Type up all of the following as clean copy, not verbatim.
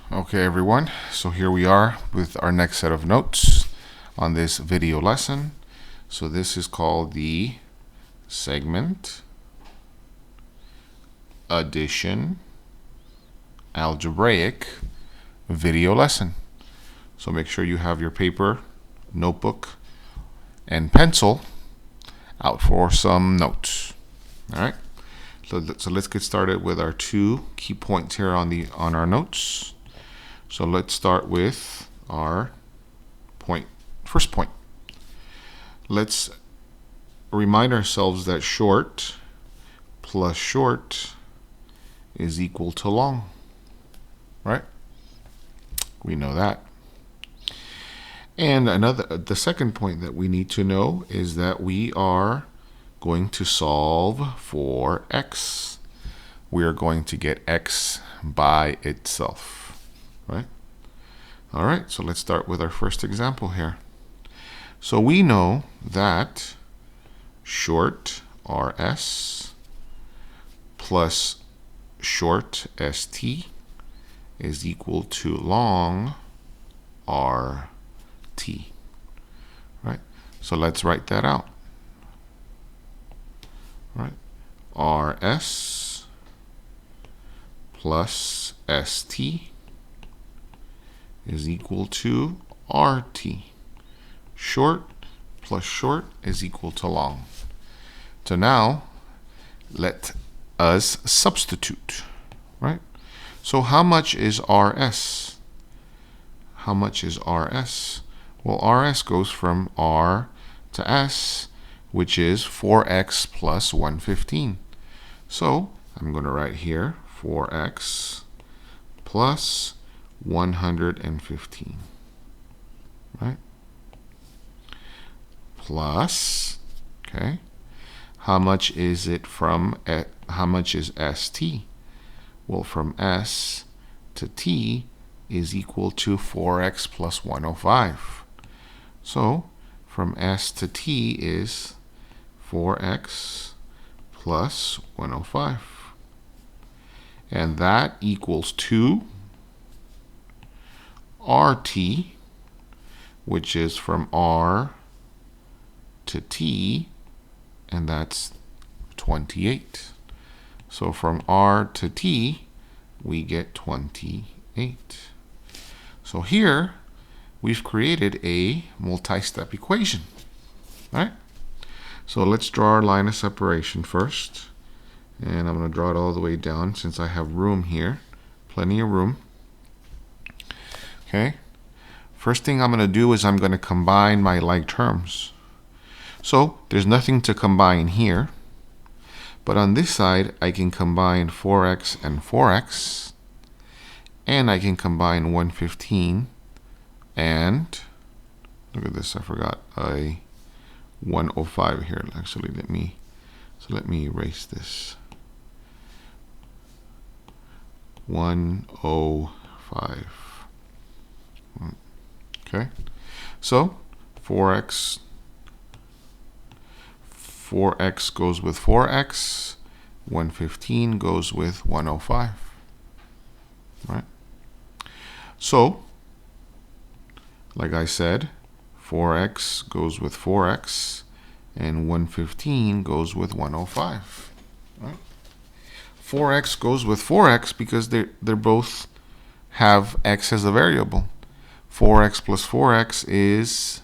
Okay, everyone, so here we are with our next set of notes on this video lesson. So this is called the segment addition algebraic video lesson. So make sure you have your paper, notebook, and pencil out for some notes. All right, so let's get started with our 2 key points here on our notes. So let's start with our first point. Let's remind ourselves that short plus short is equal to long, right? We know that. And the second point that we need to know is that we are going to solve for x. We are going to get x by itself. Right? All right, so let's start with our first example here. So we know that short RS plus short ST is equal to long RT. Right? So let's write that out. Right? RS plus ST is equal to RT. Short plus short is equal to long. So now, let us substitute, right? So how much is RS? How much is RS? Well, RS goes from R to S, which is 4x plus 115. So I'm going to write here 4x plus 115, right? Plus, okay, how much is it from, how much is ST? Well, from S to T is equal to 4x plus 105. So, from S to T is 4x plus 105. And that equals to RT, which is from R to T, and that's 28. So from R to T, we get 28. So here, we've created a multi-step equation, right? So let's draw our line of separation first. And I'm going to draw it all the way down since I have room here, plenty of room. Okay, first thing I'm going to do is I'm going to combine my like terms. So there's nothing to combine here, but on this side I can combine 4x and 4x, and I can combine 115 and, look at this, I forgot a 105 here. Actually, let me erase this. 105. Okay, so 4x goes with 4x, 115 goes with 105, right? So, like I said, 4x goes with 4x, and 115 goes with 105, right? 4x goes with 4x because they're both have x as a variable. 4x plus 4x is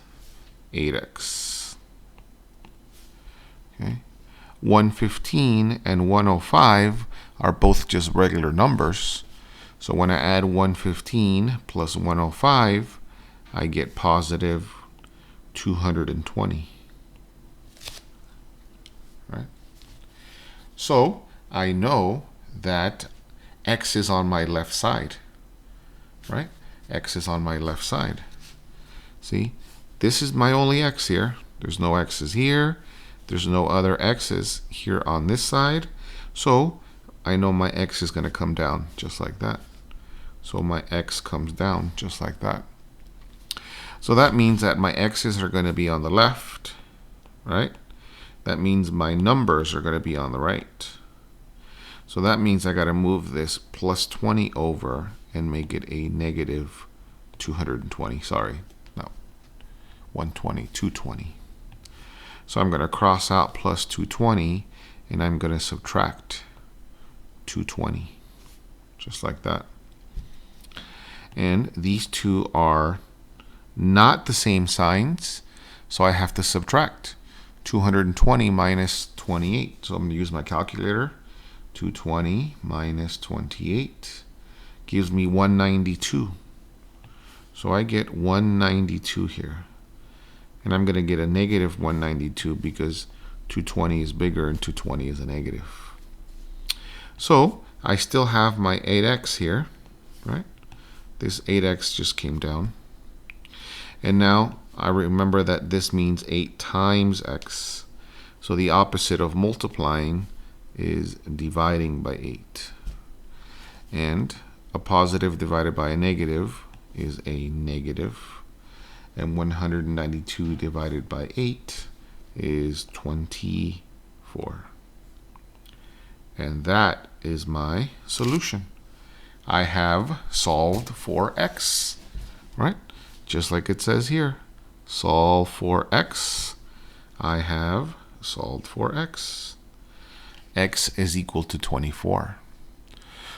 8x. Okay. 115 and 105 are both just regular numbers. So when I add 115 plus 105, I get positive 220. Right? So I know that x is on my left side. Right? X is on my left side. See, this is my only x here. There's no x's here. There's no other x's here on this side. So I know my x is going to come down just like that. So my x comes down just like that. So that means that my x's are going to be on the left, right? That means my numbers are going to be on the right. So that means I got to move this plus 20 over and make it a negative 220. Sorry, no, 120, 220. So I'm going to cross out plus 220, and I'm going to subtract 220, just like that. And these two are not the same signs, so I have to subtract 220 minus 28. So I'm going to use my calculator. 220 minus 28 gives me 192. So I get 192 here. And I'm going to get a negative 192 because 220 is bigger and 220 is a negative. So I still have my 8x here, right? This 8x just came down. And now I remember that this means 8 times x. So the opposite of multiplying is dividing by 8. And a positive divided by a negative is a negative. And 192 divided by 8 is 24. And that is my solution. I have solved for x, right? Just like it says here. Solve for x. I have solved for x. X is equal to 24.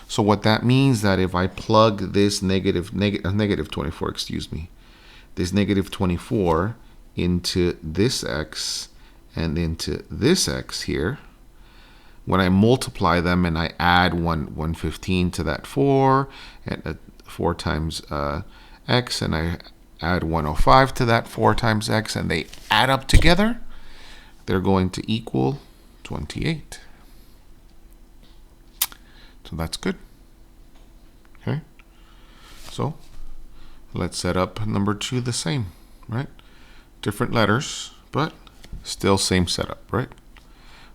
So what that means that if I plug this negative 24, this negative 24 into this x and into this x here, when I multiply them and I add 115 to that 4, and 4 times x, and I add 105 to that 4 times x, and they add up together, they're going to equal 28. So that's good. Okay. So let's set up number 2 the same, right? Different letters, but still same setup, right?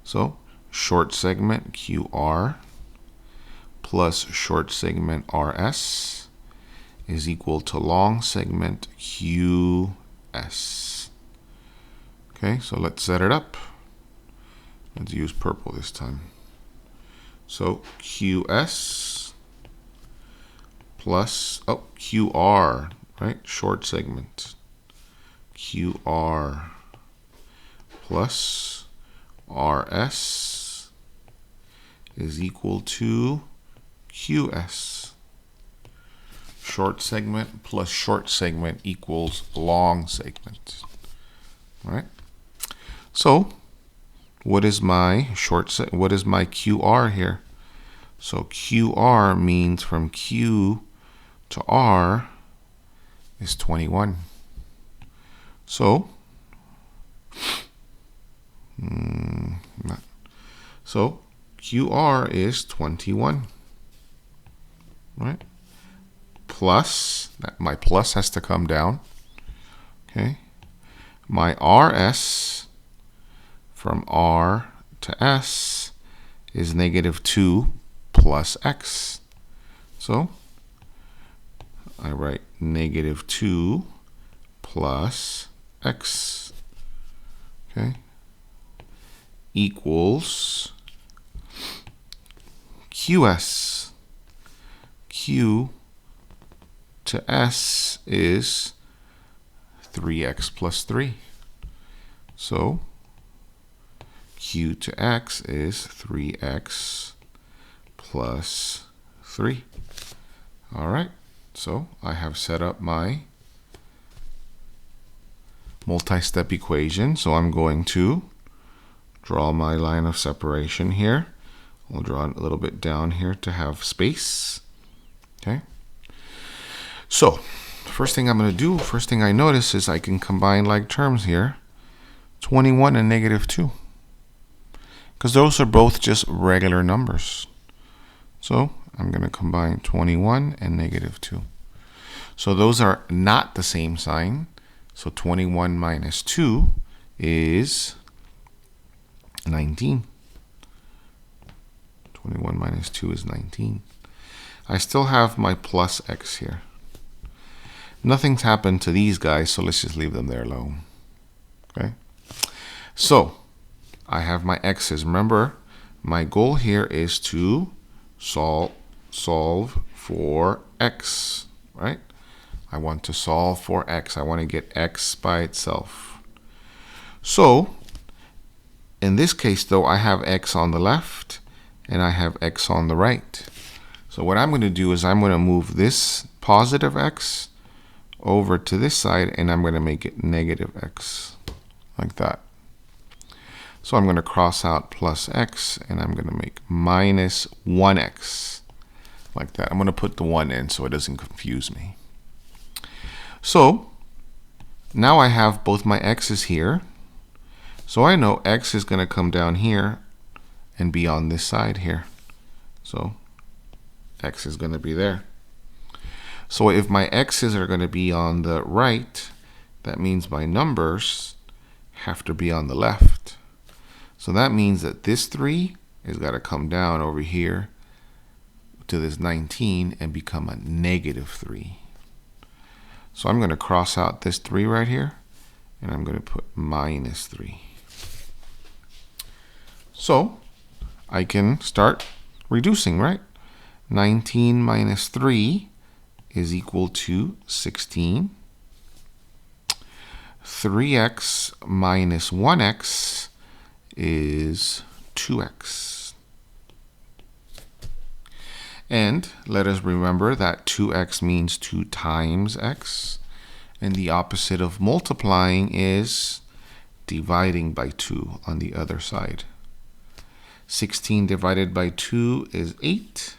So short segment QR plus short segment RS is equal to long segment QS. Okay, so let's set it up. Let's use purple this time. So QS plus, QR, right? Short segment. QR plus RS is equal to QS. Short segment plus short segment equals long segment. All right? So what is my what is my QR here? So QR means from Q to R is 21. So QR is 21, right? Plus, my plus has to come down. Okay, my RS from R to S is negative 2 plus X. So I write negative 2 plus X. Okay, equals QS. Q to S is 3x plus 3. So Q to X is 3x plus 3. All right, so I have set up my multi-step equation. So I'm going to draw my line of separation here. I'll draw it a little bit down here to have space. Okay. So first thing I'm going to do, first thing I notice is I can combine like terms here. 21 and negative 2. Because those are both just regular numbers. So I'm going to combine 21 and negative 2. So those are not the same sign. So 21 minus 2 is 19. 21 minus 2 is 19. I still have my plus x here. Nothing's happened to these guys, so let's just leave them there alone. Okay? So I have my x's. Remember, my goal here is to solve for x, right? I want to solve for x. I want to get x by itself. So, in this case, though, I have x on the left and I have x on the right. So what I'm going to do is I'm going to move this positive x over to this side, and I'm going to make it negative x, like that. So I'm going to cross out plus x, and I'm going to make minus 1x, like that. I'm going to put the 1 in so it doesn't confuse me. So now I have both my x's here. So I know x is going to come down here and be on this side here. So x is going to be there. So if my x's are going to be on the right, that means my numbers have to be on the left. So that means that this 3 has got to come down over here to this 19 and become a negative 3. So I'm going to cross out this 3 right here, and I'm going to put minus 3. So I can start reducing, right? 19 minus 3 is equal to 16. 3x minus 1x is 2x. And let us remember that 2x means 2 times x. And the opposite of multiplying is dividing by 2 on the other side. 16 divided by 2 is 8.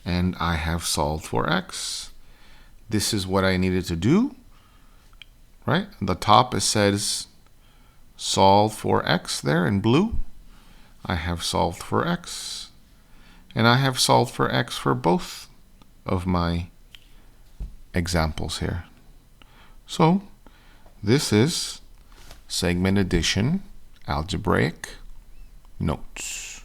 And I have solved for x. This is what I needed to do, right? At the top it says solve for x there in blue. I have solved for x. And I have solved for x for both of my examples here. So this is segment addition algebraic notes.